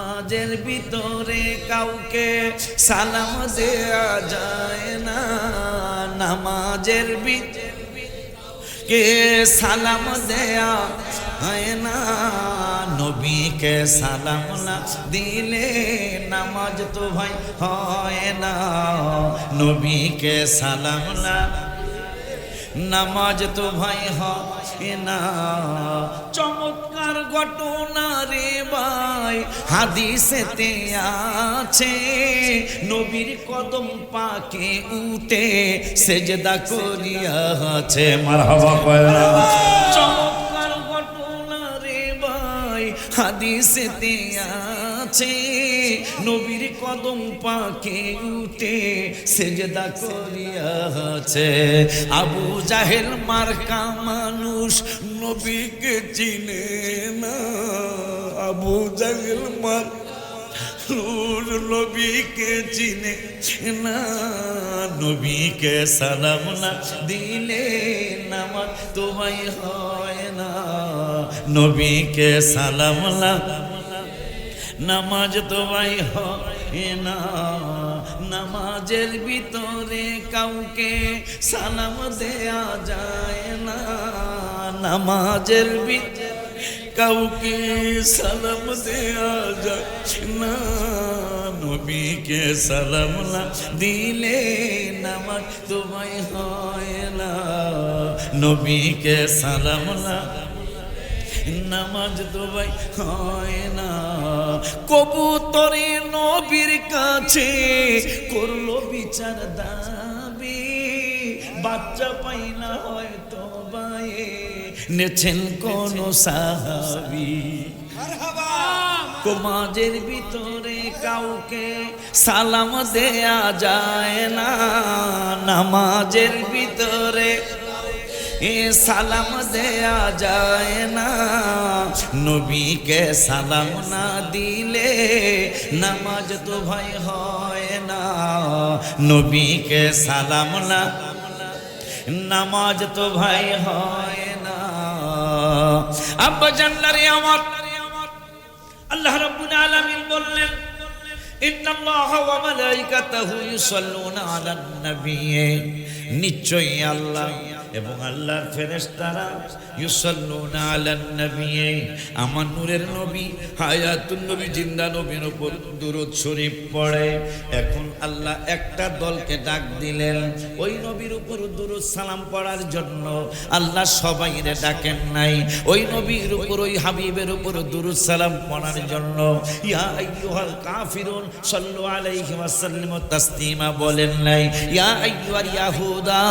নামাজের ভিতরে কাউকে সালাম দেয়া যায় না, নামাজের ভিতরে কে সালাম দেয়া হয় না, নবীকে সালাম না দিলে নামাজ তো ভাই হয় না, নবীকে সালাম না নামাজ তো ভাই হয় না। চমৎকার ঘটনা রে ভাই হাদিসেতে আছে, নবীর কদম পাকে উঠে সেজদা করিয়াছে। মারহাবা কয়রা। চমৎকার ঘটনা রে ভাই হাদিসেতে আছে, নবীর কদম পাকে উঠে সেজদা করিয়াছে। আবু জাহেল মার্কা মানুষ নবীকে চিনে না, আবু জাহেল নবীকে চিনে না, নবীকে সালাম না দিলে নামাজ তোমায় হয় না, নবীকে সালাম না নামাজ তোমায় হয় না। নামাজের ভিতরে কাউকে সালাম দেয়া যায় না, নামাজের ভিতরে কাউকে সালাম দেয়া যায় না, নবীকে সালাম না দিলে নামাজ তোমায় হয় না, নবীকে সালাম না নামাজ তো ভাই হয় না। কবুতরে নবীর কাছে করলো বিচার দাবি, বাচ্চা পাই না হয়তো ভাই নেছেন কোন সাহাবী। নামাজের ভিতরে কাউকে সালাম দেয়া যায় না, নামাজের ভিতরে সালাম দেয়া যায় না, নবীকে সালাম না দিলে নামাজ তো ভাই হয় না, নবীকে সালাম না নামাজ তো ভাই হয় না। আব্বা জান্নারে আমার আল্লাহ রাব্বুল আলামিন বললেন, ইন্নাল্লাহা ওয়া মালাইকাতাহু ইউসাল্লুনা আলান নবী, নিশ্চয়ই আল্লাহ এবং আল্লাহর ফেরেশতারা ইউসাল্লুনা আলান নবী, আমার নূরের নবী হায়াতুন নবী জিন্দা নবীর উপর দুরূদ শরীফ পড়ে। এখন আল্লাহ একটা দলকে ডাক দিলেন ওই নবীর উপর দুরূদ সালাম পড়ার জন্য। আল্লাহ সবাইরে ডাকেন নাই, ওই নবীর উপর ওই হাবিবের উপর দুরূদ সালাম পড়ার জন্য। ইয়া আইয়ুহাল কাফিরুন সাল্লু আলাইহি ওয়া সাল্লিমু তাসলিমা বলেন নাই। ইয়া আইয়ুহাল ইয়াহুদা,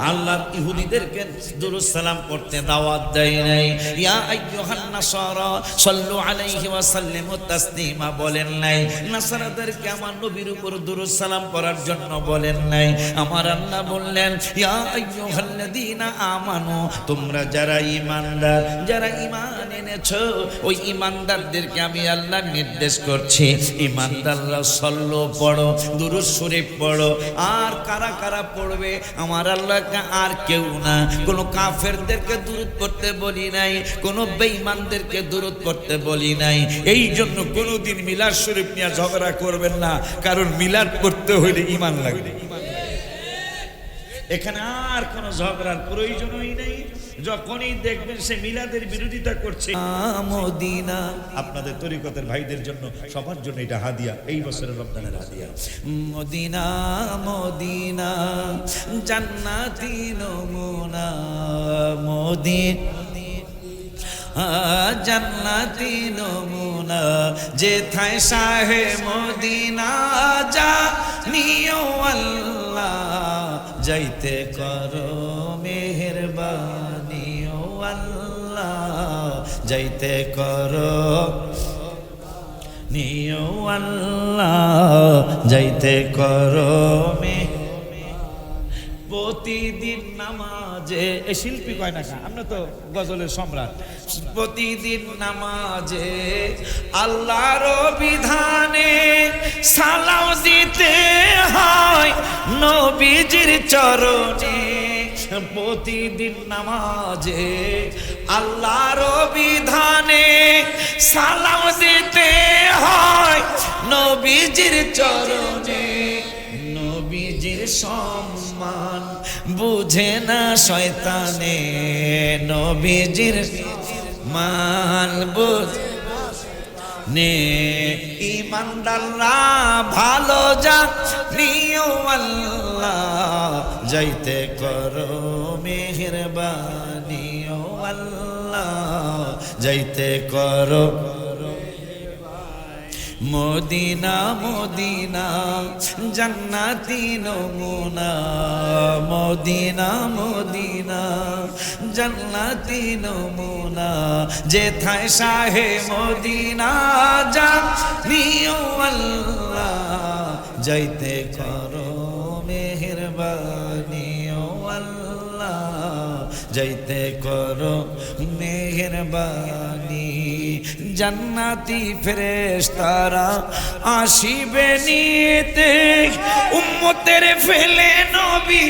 আল্লাহ ইহুদিদেরকে দুরূদ সালাম পড়তে দাওয়াত দেয় নাই। ইয়া আইয়ুহান নাসারা সাল্লু আলাইহি ওয়া সাল্লিমু তাসলিমা বলেন নাই। নাসারাদেরকে আমার নবীর উপর দুরূদ সালাম পড়ার জন্য বলেন নাই। আমার আল্লাহ বললেন, ইয়া আইয়ুহাল্লাযীনা আমানু, তোমরা যারা ঈমানদার, যারা ঈমান এনেছো, ওই ঈমানদারদেরকে আমি আল্লাহ নির্দেশ করছি, ঈমানদাররা সাল্লু পড়ো, দুরূদ শরীফ পড়ো। আর কারা কারা পড়বে? আমার আল্লাহকে আর কেউ না। কোন কাফেরদেরকে দুরূদ পড়তে বলি নাই, কোন বেঈমানদেরকে দুরূদ পড়তে বলি নাই। এই জন্য কোনদিন মিলাদ শরীফ নিয়ে ঝগড়া করবেন না, কারণ মিলাদ পড়তে হইলে ঈমান লাগবে। এখানে আর কোন ঝগড়ার প্রয়োজনই নেই। যখনই দেখবেন সে মিলাদের বিরোধিতা করছে, মদিনা, আপনাদের তরিকতের ভাইদের জন্য, সবার জন্য এটা হাদিয়া, এই বছরের রমজানের হাদিয়া। মদিনা মদিনা জান্নাতি নমুনা, মদিনা জান্নাতি নমুনা, যেথায় শাহে মদিনা জানিও আল্লাহ, যাইতে করো মেহেরবানি ও আল্লাহ, যাইতে করো নিও আল্লাহ, যাইতে করো প্রতিদিন নামাজে। এই শিল্পী কয় না, আমরা তো গজলের সম্রাট। প্রতিদিন নামাজে আল্লাহর বিধানে সালাম দিতে হয় নবীজির চরণে। প্রতিদিন নামাজে আল্লাহর বিধানে সালাম দিতে হয় নবীজির চরণে নবীজির সম্মান বুঝে না শয়তানে নবীজির মান বুঝে নে ইমানদাররা ভালো জানিও আল্লাহ যাইতে করো মেহেরবানি ও আল্লাহ যাইতে করো মদিনা মদিনা জান্নাতি নমুনা মদিনা মদিনা জান্নাতি নমুনা যেথায় শাহে মদিনা জানিও আল্লাহ যাইতে করো মেহেরবানি ও আল্লাহ যাইতে করো মেহেরবানি জান্নাতি ফেরেশতারা আসিবে নিতে উম্মতের ফেলে নবী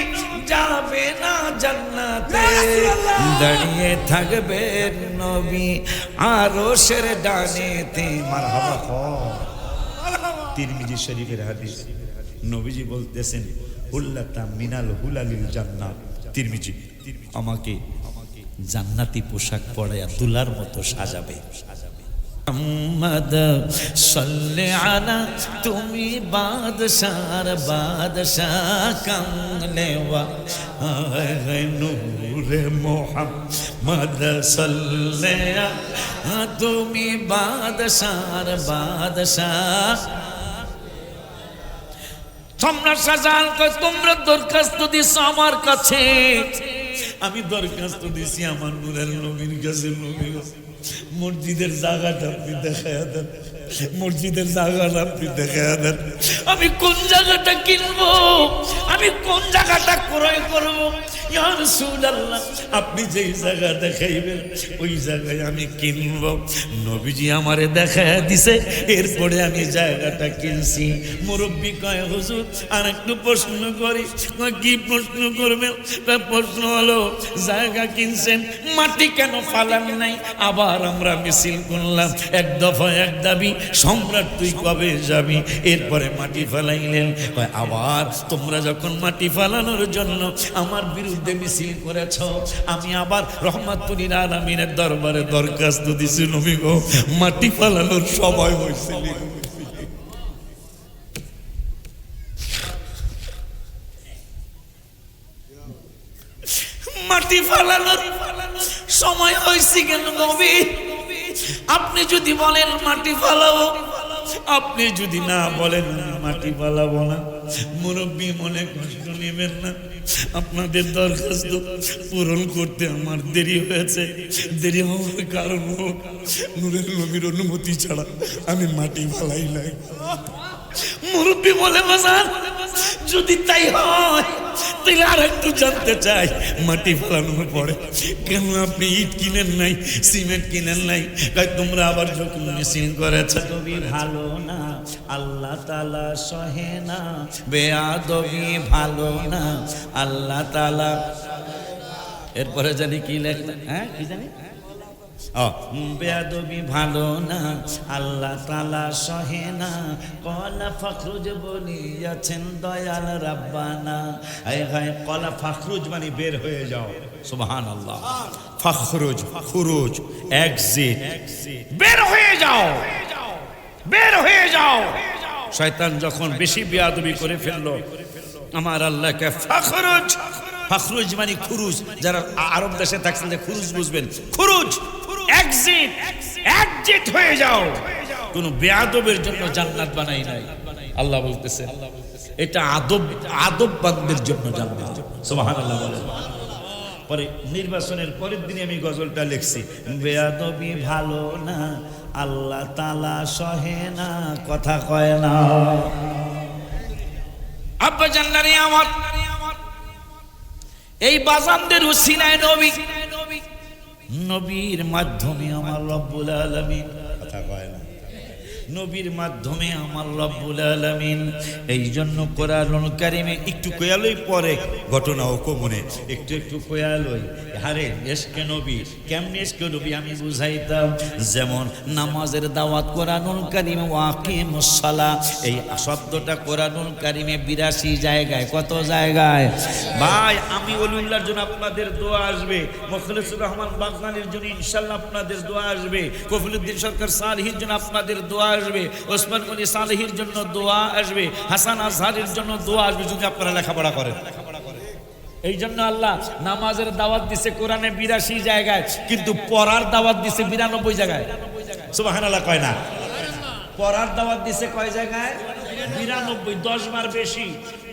যাবে না জান্নাতে দাঁড়িয়ে থাকবেন নবী আরশের ডানেতে মারহাবা তিরমিজি শরীফের হাদিস নবীজি বলতেছেন হুল্লাতা মিনাল হুলালিল জান্নাত তিরমিজি আমাকে জান্নাতি পোশাক পরায়া দুলার মতো সাজাবে মুহাম্মদ সাল্লি আলা তুমি বাদশার বাদশাহ কামলে ওয়া নূরে মুহাম্মদ সাল্লি আলা তুমি বাদশার বাদশাহ তোমরা সাজান তোমরা দরখাস্ত দিছো আমার কাছে আমি দরখাস্ত দিছি আমার নূরের নবীর কাছে নবী মসজিদের জায়গাটা আপনি দেখায়া দেন মসজিদের জায়গাটা আপনি দেখায়া দেন আমি কোন জায়গাটা কিনবো আমি কোন জায়গাটা ক্রয় করবো ইয়া রাসূলুল্লাহ আপনি যেই জায়গা দেখাইবেন ওই জায়গায় আমি কিনবো নবীজি আমারে দেখায়া দিছে এরপরে আমি জায়গাটা কিনছি মুরব্বি কয় হুজুর আর একটু প্রশ্ন করি কি প্রশ্ন করবেন প্রশ্ন হলো জায়গা কিনছেন মাটি কেন ফালান নাই আবার আমরা মিছিল করলাম এক দফা এক দাবি সম্রাট তুই কবে যাবি এরপরে মাটি ফালাইলেন আবার তোমরা যখন মাটি ফালানোর জন্য আমার বিরুদ্ধে মিছিল করেছ আমি আবার রহমাতুল আলামিনের দরবারে দরখাস্ত দিছি নবী গো মাটি ফালানোর সময় হয়েছিল মাটি ফালানোর সময় হয়েছে কেন নবী আপনি যদি বলেন মাটি ফালাবো আপনি যদি না বলেন মাটি ফালাবো না মুরব্বী মনে কষ্ট নেবেন না আপনাদের দরখাস্ত পূরণ করতে আমার দেরি হয়েছে দেরি হওয়ার কারণ হোক নূরের নবীর অনুমতি ছাড়া আমি মাটি ফালাই নাই মুরব্বী বলে বাজার যদি তাই হয় তাহলে আর একটু জানতে চাই মাটি ফেলানোর পরে কেন আপনি ইট কিনেন নাই সিমেন্ট কিনেন নাই তোমরা আবার যখন মিছিল করেছ তুমি ভালো না আল্লাহ তাআলা সহে না বেয়াদবি ভালো না আল্লাহ তাআলা এরপরে জানি কি লেখলেন হ্যাঁ কি জানি বেয়াদবি ভালো না আল্লাহ তাআলা সহে না কলা ফখরুজ বলিয়াছেন দয়াল রাব্বানা কলা ফখরুজ মানে বের হয়ে যাও সুবহানাল্লাহ ফখরুজ খুরুজ এক্সিট বের হয়ে যাও বের হয়ে যাও শয়তান যখন বেশি বেয়াদবি করে ফেললো আমার আল্লাহকে ফখরুজ ফখরুজ মানে খুরুজ যারা আরব দেশে থাকছেন খুরুজ বুঝবেন খুরুজ এক্সিট এক্সিট হয়ে যাও কোন বেয়াদবের জন্য জান্নাত বানাই নাই আল্লাহ বলতেছে এটা আদববানদের জন্য জান্নাত সুবহানাল্লাহ বলেন পরে নির্বাচনের পরের দিনে আমি গজলটা লিখছি বেয়াদবি ভালো না আল্লাহ তাআলা সহে না কথা কয় না আব্বা জান্নারি আমার এই বাজানদের উসিলায় নবী নবীর মাধ্যমে আমার রব্বুল আলামিন কথা কয় না নবীর মাধ্যমে আমার রব্বুল আলামিন। এই জন্য কোরআনুল কারীমে একটু কয়ালই পরে ঘটনাও কমনে একটু একটু কয়ালই হারে এসকে নবী কেমনে এসকে নবী আমি বুঝাইতাম। যেমন নামাজের দাওয়াত কোরআনুল কারীমে ওয়াকিমুস সালাহ, এই শব্দটা কোরআনুল কারীমে 82 জায়গায়। কত জায়গায় ভাই? আমি ওলিউল্লাহর জন্য আপনাদের দোয়া আসবে, মুখলিসুর রহমান বাগদানির জন্য ইনশাআল্লাহ আপনাদের দোয়া আসবে, কফিলউদ্দিন সরকার সালেহীর জন্য আপনাদের দোয়া আসবে, ওসমান গনি সালেহীর জন্য দোয়া আসবে, হাসান আজহারের জন্য দোয়া আসবে যদি আপনারা লেখাপড়া করেন। এই জন্য আল্লাহ নামাজের দাওয়াত দিছে কোরআনে 82 জায়গায়, কিন্তু পড়ার দাওয়াত দিছে 92 জায়গায়। সুবহানাল্লাহ কয় না? পড়ার দাওয়াত দিছে কয় জায়গায়? 92, 10 বার বেশি।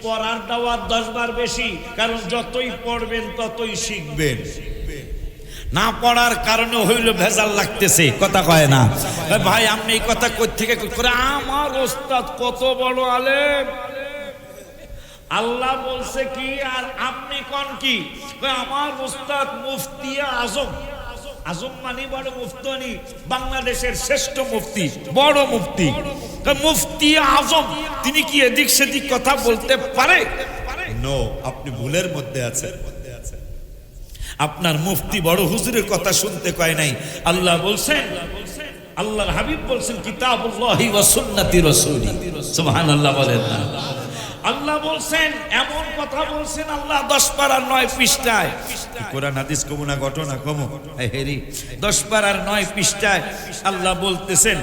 পড়ার দাওয়াত 10 বার বেশি, কারণ যতই পড়বেন ততই শিখবেন। না পড়ার কারণে হইল ভেজাল লাগতেছে, কথা কয় না ভাই? আপনি এই কথা কই থেকে করে? আমার ওস্তাদ কত বড় আলেম, আল্লাহ বলছে কি আর আপনি কোন কি? আমার ওস্তাদ মুফতি আজম। আজম মানে বড় মুফতি, বাংলাদেশের শ্রেষ্ঠ মুফতি, বড় মুফতি, মুফতি আজম। তিনি কি এদিক সেদিক কথা বলতে পারে? নো, আপনি ভুলের মধ্যে আছেন। আপনার মুফতি বড় হুজুরের কথা শুনতে কয় নাই। আল্লাহ বলছেন, আল্লাহর হাবিব বলছেন কিতাবুল্লাহি ওয়া সুন্নতি রাসূলি। সুবহানাল্লাহ বলেন না? আল্লাহ বলছেন, এমন কথা বলছেন আল্লাহ 10 পারার 9 পৃষ্ঠায়। কোরআন হাদিস কমু না ঘটনা কমু হেরি 10 পারার 9 পৃষ্ঠায় আল্লাহ বলতেছেন,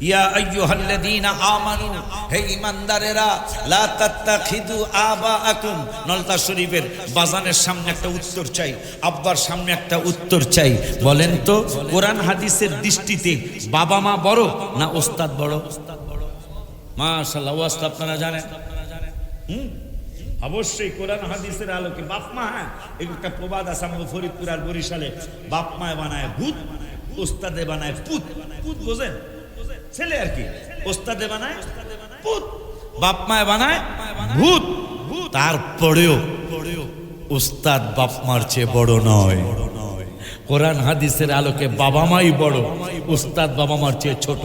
ইয়া আইয়ুহাল্লাযীনা আমানু, হে ঈমানদারেরা, লা তাত্তাখিযু আবাআকুম। নলতা শরীফের বাজানের সামনে একটা উত্তর চাই, আব্বার সামনে একটা উত্তর চাই। বলেন তো কোরআন হাদিসের দৃষ্টিতে বাবা মা বড় না ওস্তাদ বড়? মাশাআল্লাহ, ওয়াস্তাদ আপনারা জানেন। অবশ্যই কোরআন হাদিসের আলোকে বাপ মা, হ্যাঁ একটা প্রবাদ আছে আমাদের ফরিদপুর আর বরিশালে, বাপ মায় বানায় ভূত, ওস্তাদে বানায় পুত। পুত বোঝেন? ছেলে আর কি। ওস্তাদে বানায় পুত, বাপ মায় বানায় ভূত। তারপরেও ওস্তাদ বাপ মার চেয়ে বড় নয়। কোরআন হাদিসের আলোকে বাবা মাই বড়, উস্তাদ বাবা মার চেয়ে ছোট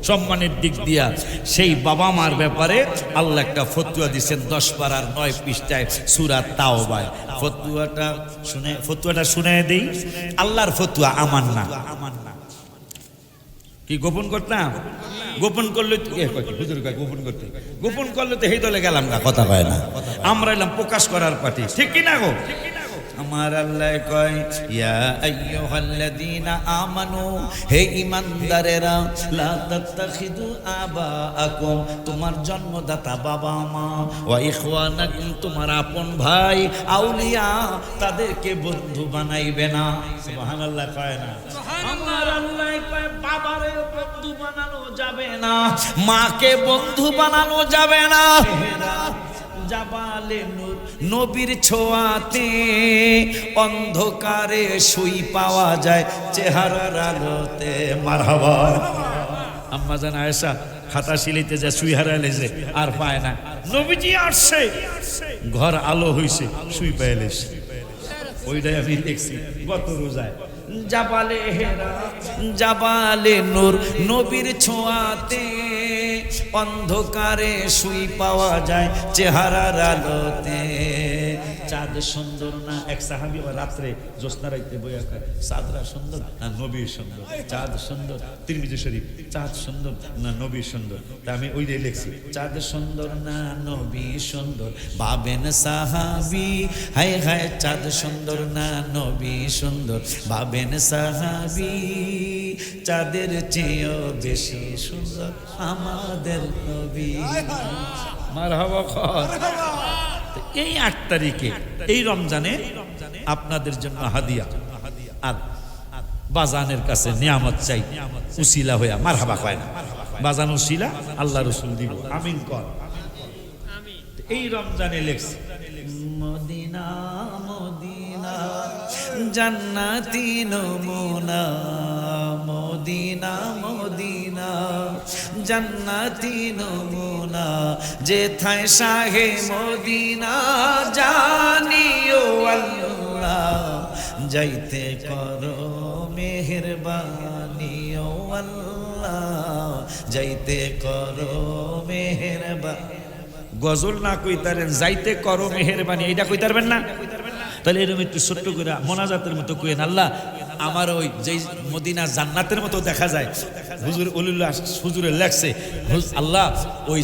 সম্মানের দিক দিয়া। সেই বাবা মার ব্যাপারে আল্লাহ একটা ফতুয়া দিচ্ছেন 10 পারার 9 পৃষ্ঠায় সূরা তাওবায়। ফতুয়াটা শুনে দেই। আল্লাহর ফতুয়া, আমার না। কি গোপন করতাম? গোপন করলে হুজুর কয় গোপন করতে, গোপন করলে তো এই দলে গেলাম না, কথা কয় না। আমরা এলাম প্রকাশ করার পার্টি, ঠিক কি না গো? আমার আল্লাহ কয়, ইয়া আইয়ুহাল্লাযীনা আমানু, হে ঈমানদারেরা, লা তাত্তাখিযু আবাআকুম, তোমার জন্মদাতা বাবা মা, ওয়া ইখওয়ানাকুম, তোমার আপন ভাই, আউলিয়া, তাদেরকে বন্ধু বানাইবে না। সুবহানাল্লাহ কয় না? আমার আল্লাহ কয় বাবারে বন্ধু বানানো যাবে না, মাকে বন্ধু বানানো যাবে না। জাবালে নূর, নবীর ছোঁয়াতে অন্ধকারে সুই পাওয়া যায় চেহারার আলোতে। মারহাবা। আম্মা জান আয়েশা খাতা সিলাইতে যা সুই হারাইলে যে আর পায় না, নবীজি আসছে, ঘর আলো হইছে, সুই পাইলে। ওইটাই আমি দেখছি গত রোজায়। জাবালে হেরা, জাবালে নূর, নবীর ছোঁয়াতে অন্ধকারে সুই পাওয়া যায় চেহারার আলোতে। চাঁদ সুন্দর না? এক সাহাবী রাত্রে জ্যোৎস্না রাইতে বইয়া কয়, চাঁদরা সুন্দর না নবী সুন্দর? চাঁদ সুন্দর, তিরমিজি শরীফ। চাঁদ সুন্দর না নবী সুন্দর? তা আমি ওই দিয়ে লিখছি, চাঁদ সুন্দর না নবী সুন্দর, ভাবেন সাহাবী। হায় হায়, চাঁদ সুন্দর না নবী সুন্দর, ভাবেন সাহাবী। চাঁদের চেয়েও বেশি সুন্দর আমাদের নবী। মারহাবা কর। এই 8 তারিখে এই রমজানে আপনাদের জন্য হাদিয়া আর বাজানের কাছে নিয়ামত চাই, উসিলা হইয়া। মারহাবা কয় না? বাজান উসিলা, আল্লাহ রাসূল দিব। আমিন কর। এই রমজানে লেখছি, মদিনা মদিনা জান্নাতি নমুনা, মদিনা মদিনা জান্নাতি নমুনা, যেথায় শাহে মদিনা জানিও আল্লাহ, যাইতে করো মেহেরবানি ও আল্লাহ। আল্লাহ যাইতে করো মেহেরবানি। গজল না কইতারেন যাইতে করো মেহেরবানি, এইটা কইতারবেন না? তাহলে এরকম একটু ছোট্ট করে মোনাজাতের মতো কইেন, আল্লাহ আমার ওই যেই মদিনা জান্নাতের মতো দেখা যায়, হুজুর ওলিউল্লাহ হুজুরে লেখছে, আল্লাহ ওই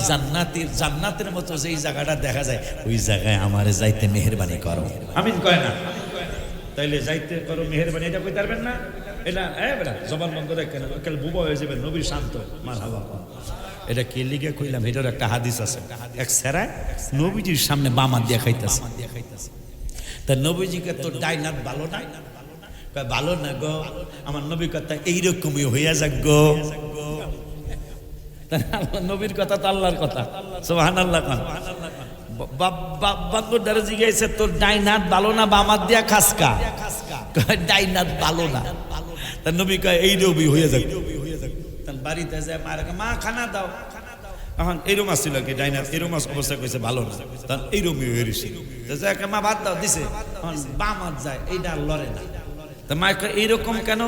জান্নাতের মতো যেই জায়গাটা দেখা যায় ওই জায়গায় আমারে যাইতে মেহেরবানি করো। আমিন কয় না? তাইলে যাইতে করো মেহেরবানি এটা কইতারবেন না? এটা বেটা জবান বন্ধ রাখেন, কাল বুবা হয়ে যাবে। নবীর শান্ত মারহাবা। এটা কে লিগে কইলাম, এটার একটা হাদিস আছে। এক সেরায় নবীজির সামনে বামাত দিয়া খাইতেছে। তা নবীজিকে তো ডাইনাত ভালো না, ভালো না গো, আমার নবীর কথা এইরকমই হইয়া যাক গো। নবীর কথা তো আল্লাহর কথা, সুবহানাল্লাহ। বাবা জিজ্ঞাসা, তোর ডাইনাত ভালো না বামাত দিয়া খাসকা? ডাইনাত ভালো না। তার নবী কয় এইরকমই হইয়া যাক। তার বাড়িতে যায় মা খানা দাও। এখন এরম আসছিল কি ডাইনার, এরম অবস্থা কইছে ভালো না, তখন এইরকমই হয়ে রয়েছে। মা ভাত দাও দিছে, এখন বামাত যায়, এইটা আর লড়ে না। তা মা এইরকম কেন,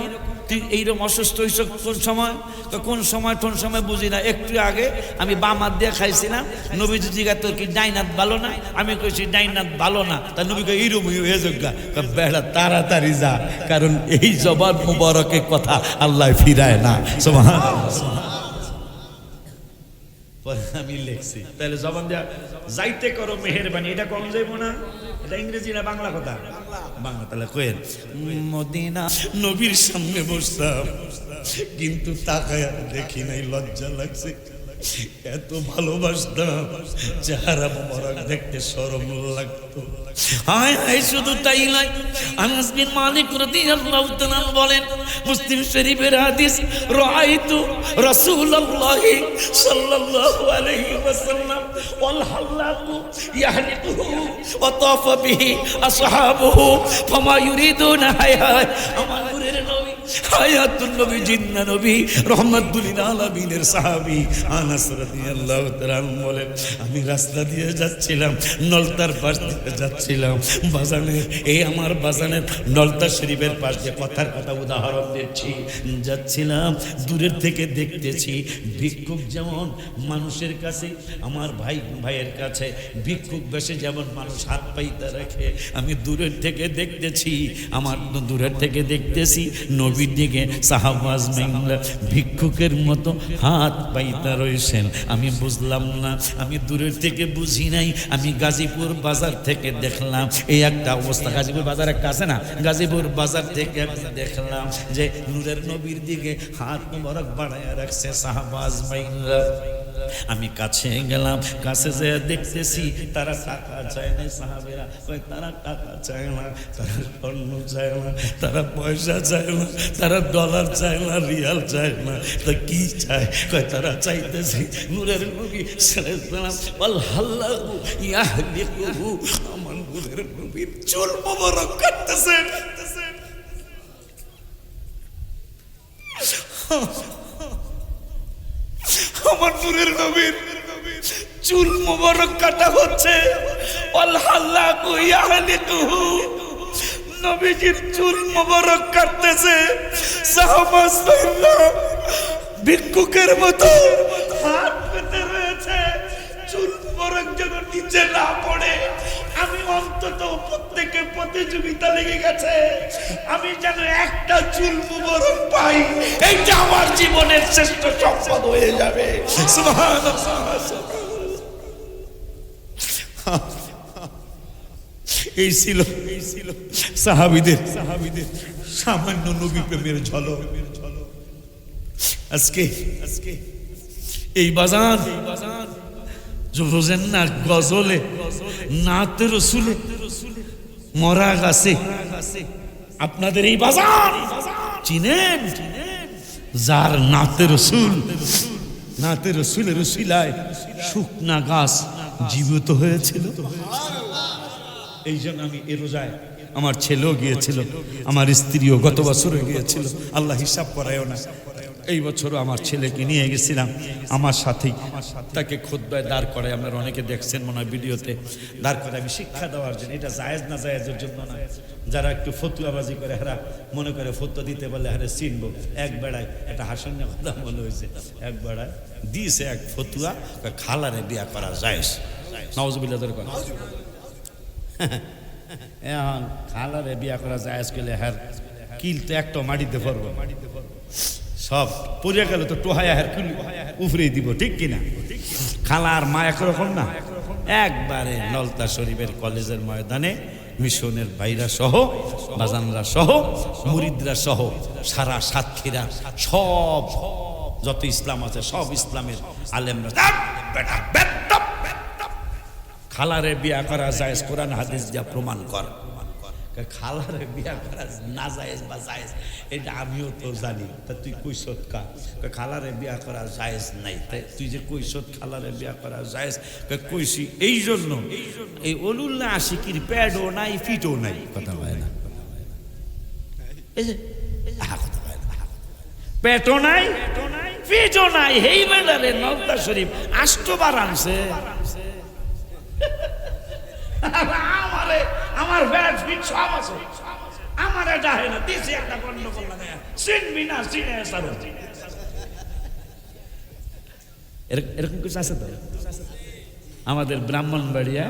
তুই এইরকম অসুস্থ হইছ কোন সময়? তো কোন সময় কোন সময় বুঝি না, একটু আগে আমি বামাত দিয়ে খাইছিলাম। নবীজি জিজ্ঞাসা, তোর কি ডাইনাত ভালো না? আমি কইছি ডাইনাত ভালো না। তা নবী কই এইরকমই হয়ে যোগ্যা। বেড়া তাড়াতাড়ি যা, কারণ এই জবান মুবারকের কথা আল্লাহ ফিরায় না। সুবহানাল্লাহ। আমি লিখছি, তাহলে জবান দেয়া যাইতে করো মেহেরবানি, এটা কম যাইব না? এটা ইংরেজি না বাংলা কথা? বাংলা। তাহলে কইেন, মদিনা নবীর সামনে বসতাম, কিন্তু তাকায় দেখি নাই, লজ্জা লাগছে। এত ভালোবাসতাম, চেহারা মোবারক দেখতে শরম লাগতো। হায় হায়, শুধু তাই নয়, আনাস বিন মালিক রাদিয়াল্লাহু তাআলা বলেন, মুসলিম শরীফের হাদিস, রাআইতু রাসূলুল্লাহি সাল্লাল্লাহু আলাইহি ওয়াসাল্লাম ওয়াল হাল্লাকু ইয়াহলিকুহু ওয়া তাফা বিহি আসহাবুহু ফামা ইউরিদুনা হায়াত। আমার নূরের নবী, হায়াতুন নবী, জিন্না নবী, রাহমাতুল লিল আলামিনের সাহাবী আনাস রাদিয়াল্লাহু তাআলা বলেন, আমি রাস্তা দিয়ে যাচ্ছিলাম, নলতার পাশ দিয়ে যাচ্ছিলাম, বাজানের এই আমার বাজানের নলতা শরীফের পাশ দিয়ে, কথার কথা উদাহরণ দিচ্ছি, যাচ্ছিলাম, দূরের থেকে দেখতেছি ভিক্ষুক যেমন মানুষের কাছে, আমার ভাইয়ের কাছে ভিক্ষুক বেশে যেমন মানুষ হাত পাইতে রাখে, আমি দূরের থেকে দেখতেছি, আমার দূরের থেকে দেখতেছি নবীর দিকে সাহাবা আজমাইনরা ভিক্ষুকের মতো হাত পাইতে রয়েছেন। আমি বুঝলাম না, আমি দূরের থেকে বুঝি নাই, আমি গাজীপুর বাজার থেকে দেখলাম এই একটা অবস্থা। গাজীপুর বাজার একটা আছে না, গাজীপুর বাজার থেকে আমি দেখলাম যে নূরের নবীর দিকে হাত মোবারক বাড়ায় রাখছে সাহাবা আজমাইনরা। আমি কাছে গেলাম, কাছে যেয়ে দেখতেছি তারা টাকা চায় না, সাহাবেরা কয় তারা টাকা চায় না, তারা স্বর্ণ চায় না, তারা পয়সা চায় না, তারা ডলার চায় না, রিয়াল চায় না, তা কি চায়? কয় তারা চাইতেছে নূরের নবী সাল্লাল্লাহু আলাইহি ইয়াহলিকুহু, আমার নূরের নবীর চুল মোবারক কাটতেছেন। আমার নূরের নবীর চুল মোবারক কাটা হচ্ছে। আল্লাহু ইয়াহলিকুহু, নবীজির চুল মোবারক কাটতেছে। সাহাবারা ভিক্ষুকের মতো হাত পেতে রয়েছে, চুল মোবারক যেন নিচে না পড়ে। আমি অন্তত প্রত্যেকে প্রতিযোগিতা লেগে গেছে, আমি যেন একটা চুল মুবারক পাই, এইটা আমার জীবনের শ্রেষ্ঠ সম্পদ হয়ে যাবে। সুবহানাল্লাহ। এই ছিল সাহাবীদের সামান্য নবী প্রেমের ঝলক। আজকে এই বাজার বুঝেন না, গজলে নাতে রসুলে মরা গাছে, আপনাদের এই বাজার চিনেন? যার নাতে রসুলের রসিলায় শুকনা গাছ জীবিত হয়েছিল। এই জন্য আমি এ রোজায়, আমার ছেলেও গিয়েছিল, আমার স্ত্রীও গত বছরে গিয়েছিল। আল্লাহ হিসাব করায়ও না। এই বছরও আমার ছেলেকে নিয়ে গেছিলাম আমার সাথেই, তাকে খুতবায় দাঁড় করাই, আপনারা অনেকে দেখছেন মনে হয় ভিডিওতে, দাঁড় করে আমি শিক্ষা দেওয়ার জন্য। এটা জায়েজ না জায়েজের জন্য না, যারা একটু ফতুয়াবাজি করে হারা মনে করে ফতুয়া দিতে পারলে হারে চিনবো, এক বেড়ায় একটা হাসন্য কথা মনে হয়েছে, এক বেড়ায় দিয়েছে এক ফতুয়া, খালারে বিয়া করা জায়েজ। নাউজুবিল্লাহ ধরে কথা, এখন খালারে বিয়া করা জায়েজ করলে হ্যার কিল তো একটা মাটিতে পড়বো, সব পড়িয়া গেল তো টোহায়া হ্যার কিল উফরে দিব, ঠিক কিনা? খালার মা একরকম না, একবারে নলতা শরীফের কলেজের ময়দানে মিশনের ভাইরা সহ, বাজানরা সহ, মুরিদরা সহ, সারা সাতক্ষীরা সব যত ইসলাম আছে সব ইসলামের আলেমরা খালারে বিয়া করা জায়েজ, কোরআন হাদিস দিয়া প্রমাণ কর। খালারে বিয়া করা না জায়েজ বা জায়েজ এটা আমিও তো জানি, তা তুই কইসত কা? খালারে বিয়া করা জায়েজ নাই, তাই তুই যে কইসত খালারে বিয়া করা জায়েজ, কইছি এই জন্য এই অলুল্লাহ আশিকির প্যাডও নাই ফিটও নাই, কথা হয় না, এই যে কথা হয় না, পেটও নাই ফিটও নাই, এই বেলারে নলতা শরীফ আষ্টবার আনছে। আমারে আমার ব্যাট ফিট সব আছে, আমার এটা হয় না, দিছি একটা গন্ডগোল লাগায়, চিনবি না চিনে সারো, এরকম কিছু আছে তো আমাদের ব্রাহ্মণবাড়িয়া।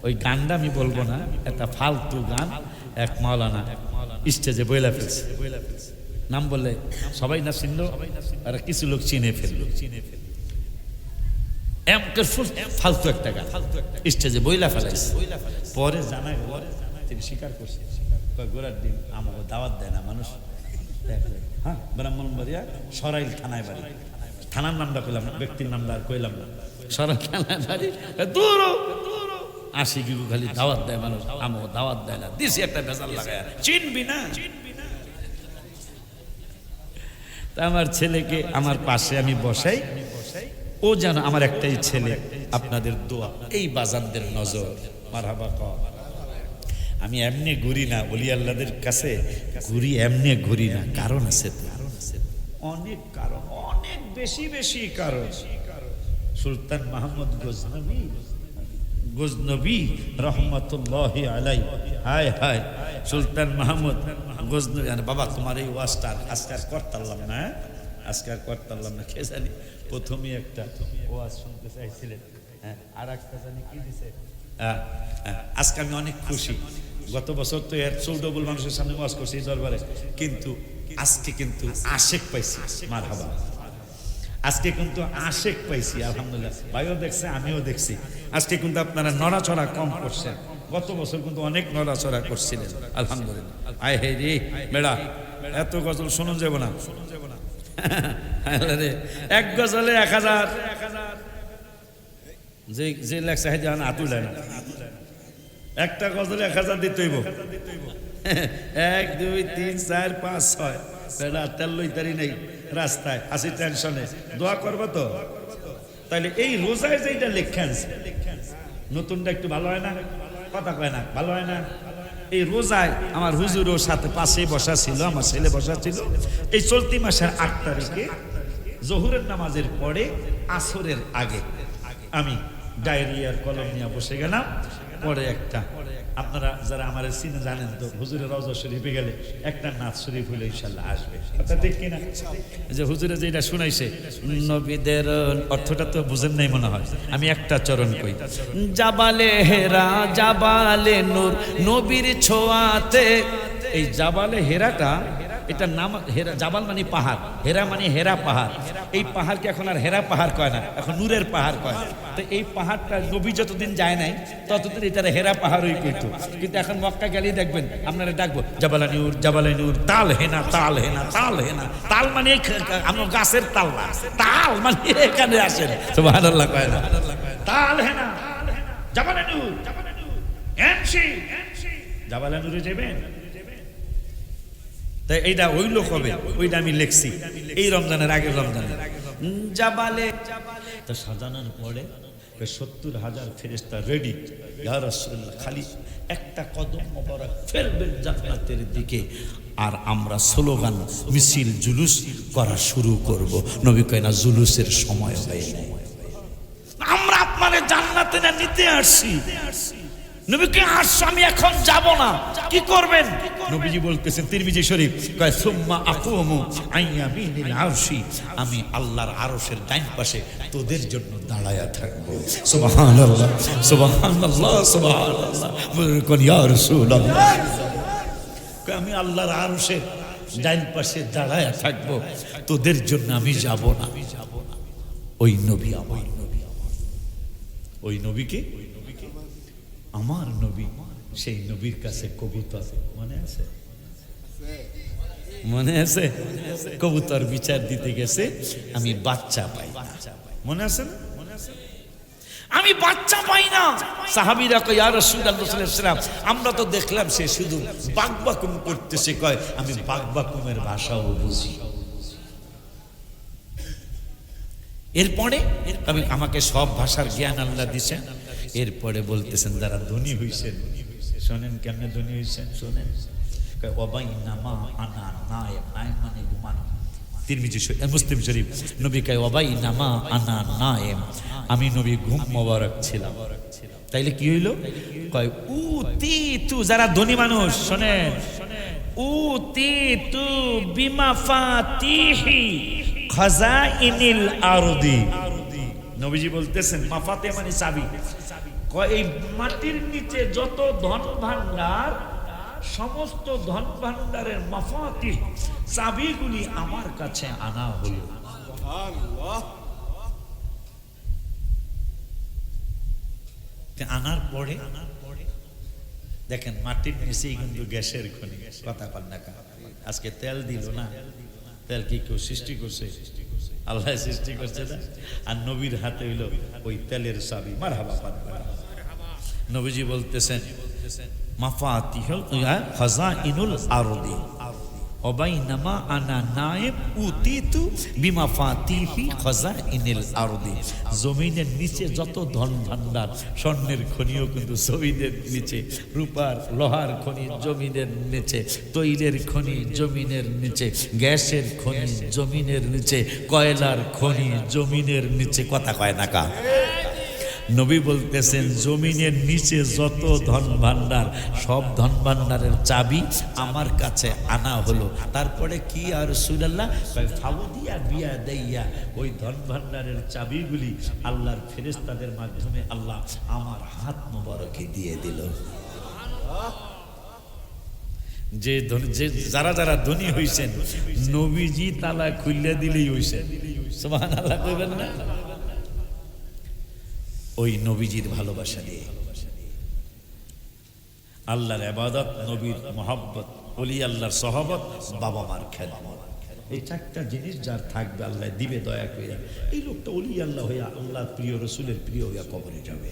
ওই গানটা আমি বলবো না, একটা ফালতু গান এক মাওলানা স্টেজে বইলা ফেলছে, নাম বললে সবাই না চিনলো, আর কিছু লোক চিনে ফেললো, ফালতু একটা গান স্টেজে বইলা ফেলাইছে। পরে জানা গেল তিনি স্বীকার করছে, গোড়ার দিন আমাকে দাওয়াত দেয় না মানুষ। হ্যাঁ, ব্রাহ্মণবাড়িয়া সরাইল থানায় বাড়ি, থানার নামটা কইলাম না, ব্যক্তির নামটা আর কইলাম না, সরাইল থানায় বাড়ি, দূর আসি কি খালি দাওয়াত দেয় মানুষ, আমাকে দাওয়াত দেয় না, দিছি একটা ভেজাল লাগায়, চিনবি না। তা আমার ছেলেকে আমার পাশে আমি বসাই, ও যেন আমার একটাই ছেলে, আপনাদের দোয়া, এই বাজানদের নজর মারহাবা কর। আমি এমনি ঘুরি না, বলি আল্লাহদের কাছে ঘুরি, এমনি ঘুরি না, কারণ আছে তো, অনেক কারণ, অনেক বেশি বেশি কারণ। সুলতান মাহমুদ গজনবী রহমতুল্লাহি আলাই, হায় হায়, সুলতান মাহমুদ গজনবী। বাবা তোমার এই ওয়াজটা আজকে আর করতাম না, আজকে আর করতাম না, কে জানি প্রথমেই একটা ওয়াজ শুনতে চাইছিলেন, হ্যাঁ, আর একটা জানি কি দিছে। আজকে আমি অনেক খুশি, গত বছর তো এর 14 মানুষের সামনে ওয়াজ করছি এই দরবারে, কিন্তু আজকে কিন্তু আশেক পাইছি, মারহাবা, আজকে কিন্তু আশেক পাইছি, আলহামদুলিল্লাহ। ভাইও দেখছে, আমিও দেখছি, আজকে কিন্তু আপনারা নড়াচড়া কম করছেন, গত বছর কিন্তু অনেক নড়াচড়া করছিলেন, আলহামদুলিল্লাহ। আয় হে রে মেড়া, এত গজল শোনা যাব না, এক গজলে 1000, যে লেখছে আতুল না, একটা গজলে 1000 দিতে হইব, 1 2 3 4 5 6 বেলা তেল লইতারি নেই রাস্তায়, আসি টেনশনে, দোয়া করবো তো। তাইলে এই রোজায় যেটা লেখা আছে নতুনটা একটু ভালো হয় না, কথা কয় না, ভালো হয় না। এই রোজায় আমার হুজুরও সাথে পাশে বসা ছিল, আমার ছেলে বসা ছিল। এই চলতি মাসের 8 তারিখে জোহরের নামাজের পরে আসরের আগে আমি ডায়রিয়ার কলম নিয়ে বসে গেলাম। পরে একটা, আপনারা যারা আমার সিনে জানেন তো, হুজুরের রওজা শরীফে গেলে একটা নাচ শরীফ হলে ইনশাল্লাহ আসবে, কথা ঠিক কিনা? যে হুজুরে যেটা শুনাইছে নবীদের অর্থটা তো বুঝেন নাই মনে হয়, আমি একটা চরণ কই, জাবালে হেরা জাবালে নূর নবীর ছোঁয়াতে। এই জাবালে হেরাটা, এটা নাম হেরা, জাবাল মানে পাহাড়, হেরা মানে হেরা পাহাড়। এই পাহাড়কে এখন আর হেরা পাহাড় কয় না, এখন নূরের পাহাড় কয়। তো এই পাহাড়টা নবী যতদিন যায় নাই ততদিন এটার হেরা পাহাড়ই কইতো, কিন্তু এখন মক্কা গেলেই দেখবেন আপনারা ডাকবো জাবালে নূর, জাবালে নূর, তাল হেনা, তাল হেনা, তাল হেনা। তাল মানে আমার গাছের তাল না, তাল মানে এখানে আসেন, সুবহানাল্লাহ কয় না, তাল হেনা, জাবালে নূর, এমসি জাবালে নূরে যাবেন। তাই এইটা ওই লোক হবে, ওইটা আমি লিখছি এই রমজানের আগের রমজানে। জাবালে তো সাজানোর পরে 70,000 ফেরেশতা রেডি, ইয়া রাসূলুল্লাহ খালি একটা কদম মোবারক ফেলবেন জান্নাতের দিকে, আর আমরা স্লোগান মিছিল জুলুস করা শুরু করব। নবী কয় না জুলুসের সময় হয় নাই, আমরা আপনারে জান্নাতে না নিতে আসছি। নবীকে আসছো, আমি এখন যাব না, কি করবেন? নবীজি বলতেছেন তিরমিজি শরীফ, কয় সুম্মা আকুমু আইয়ামিনিল আরশি, আমি আল্লাহর আরশের ডান পাশে তোদের জন্য দাঁড়ায়া থাকবো। সুবহানাল্লাহ সুবহানাল্লাহ সুবহানাল্লাহ, বলুন ইয়া রাসূলুল্লাহ। কয় আমি আল্লাহর আরশের ডান পাশে দাঁড়ায়া থাকবো, তোদের জন্য আমি যাব না। ওই নবী আমার নবী, ওই নবীকে আমার নবী, সেই নবীর কাছে কবুতর মনে আছে, মনে আছে? কবুতর বিচার দিতে গেছে, আমি বাচ্চা পাই না, মনে আছে না? আমি বাচ্চা পাই না। সাহাবীরা কয় ইয়া রাসূলুল্লাহ সাল্লাল্লাহু আলাইহি ওয়াসাল্লাম, আমরা তো দেখলাম সে শুধু বাকবাকুম করতেছে। কয় আমি বাকবাকুমের ভাষাও বুঝি। এরপরে আমাকে সব ভাষার জ্ঞান আল্লাহ দিয়েছেন। এরপরে বলতেছেন যারা ধনী হইছেন, শোনেন কেমনে ধনী হইছেন শোনেন। ওয়াবাইনামা আনা নায়েম, নায়েম মানে ঘুমানো। তিরমিজি মুসলিম শরীফ, নবী কয় ওয়াবাইনামা আনা নায়েম, আমি নবী ঘুম মোবারক ছিলাম। তাইলে কি হইল? কয় উতিতু, যারা ধনী মানুষ শোনেন, উতিতু বিমাফাতিহি খাজাইনিল আরদি। নবীজি বলতেছেন মাফাতে মানে চাবি। এই মাটির নিচে যত ধন ভান্ডার, সমস্ত ধন ভান্ডারের মাফাতিহ, চাবিগুলি আমার কাছে আনা হলো। আনার পরে দেখেন মাটির নিচেই কিন্তু গ্যাসের খনি, কথা কন না। আজকে তেল দিল না, তেল কি কেউ সৃষ্টি করছে? আল্লাহ সৃষ্টি করছে না। আর নবীর হাতে হইল ওই তেলের চাবি। মারহাবা পান। নবীজি বলতেছেন মাফাতিহুল খাজাইনুল আরদি ওয়াবাইনামা আনা নায়েম উতিতু বিমাফাতিহি খাজাইনিল আরদি। জমিনের নিচে যত ধন ভান্ডার, স্বর্ণের খনিও কিন্তু জমিনের নিচে, রূপার লোহার খনি জমিনের নিচে, তৈলের খনি জমিনের নিচে, গ্যাসের খনি জমিনের নিচে, কয়লার খনি জমিনের নিচে। কথা কয় না কা? নবী বলতেছেন জমিনের নিচে যত ধন ভান্ডার, সব ধন ভান্ডারের চাবি আমার কাছে আনা হলো। তারপরে কি আর রাসূলুল্লাহ ফাউদিয়া বিয়া দেইয়া, ওই ধন ভান্ডারের চাবিগুলি আল্লাহর ফেরেশতাদের মাধ্যমে আল্লাহ আমার হাত মোবারকে দিয়ে দিল। যে যারা যারা ধনী হইছেন, নবীজি তালা খুলে দিলেই হইছেন। সুবহানাল্লাহ কইবেন না? ওই নবীজির ভালোবাসা দিয়ে আল্লাহর ইবাদত, নবীর মহব্বত, ওলি আল্লাহর সহবত, বাবা মার খেদমত, এই চারটা জিনিস যার থাকবে আল্লাহ দিবে দয়া করে। এই লোকটা ওলি আল্লাহ হইয়া, আল্লাহর প্রিয় রসুলের প্রিয় হইয়া কবরে যাবে।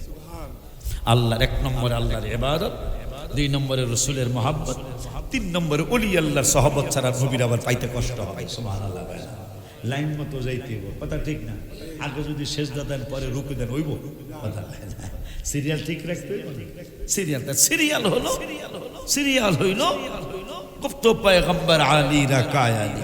আল্লাহর 1 নম্বরে আল্লাহর ইবাদত, 2 নম্বরে রসুলের মহব্বত, 3 নম্বরে ওলি আল্লাহর সহবত ছাড়া নবীর আবার পাইতে কষ্ট হবে। সুবহানাল্লাহ। লাইন মতো যাইতে হইব, কথা ঠিক না? আগে যদি সেজদা দেন পরে রুকু দেন হইব? কথা না। সিরিয়াল ঠিক রাখতে হইব। সিরিয়াল হইল গুপ্ত পয়গম্বর আলী রাকায়ালি,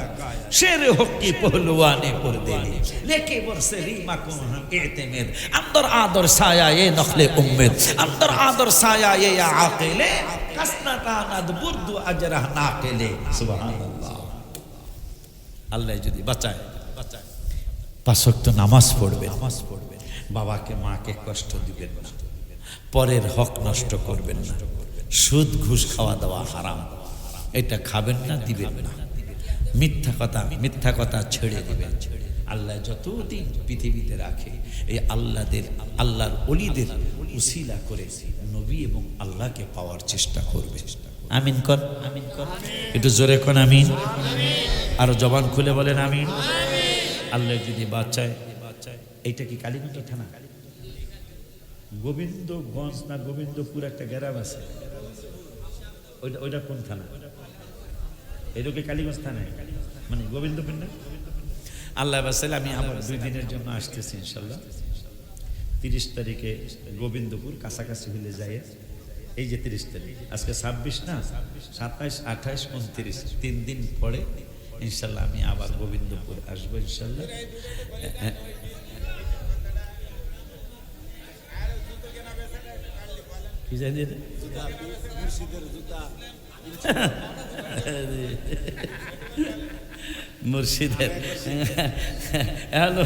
शेर हक्की पहलवाने पर दिली लेके बरसे रीमा को एतमेद अंदर आदर साया ये नखले उम्मीद अंदर आदर साया ये या आकिले कसनतानद बुर्दु अजरह नाकिले। सुबहानाल्लाह। আল্লাহ যদি বাঁচায়, 5 ওয়াক্ত নামাজ পড়বেন, বাবাকে মাকে কষ্ট দিবেন না, পরের হক নষ্ট করবেন না, সুদ ঘুষ খাওয়া দাওয়া হারাম, এটা খাবেন না, দিবেন না, মিথ্যা কথা ছেড়ে দিবেন। আল্লাহ যতদিন পৃথিবীতে রাখে এই আল্লাহর ওলিদের উসিলা করে নবী এবং আল্লাহকে পাওয়ার চেষ্টা করবে। আমিন কর, একটু জোরে কোন আমিন, আরো জবান খুলে বলেন আমিন। আল্লাহ যদি বাঁচায়। এইটা কি কালীগঞ্জ থানা? গোবিন্দগঞ্জ না গোবিন্দপুর একটা গ্রাম আছে, ওইটা কোন থানা? এটা কি কালীগঞ্জ থানায়, মানে গোবিন্দপুর না? আল্লাহ বাঁচাইলে আমি আমার 2 দিনের জন্য আসতেছি ইনশাল্লাহ। 30 তারিখে গোবিন্দপুর কাছাকাছি হলে যায় এই যে 30 তারিখ, আজকে 26 না, 27, 28, 29, 3 দিন পরে ইনশাল্লাহ আমি আবার গোবিন্দপুর আসবো ইনশাল্লাহ। কি জানি মুর্শিদের হ্যালো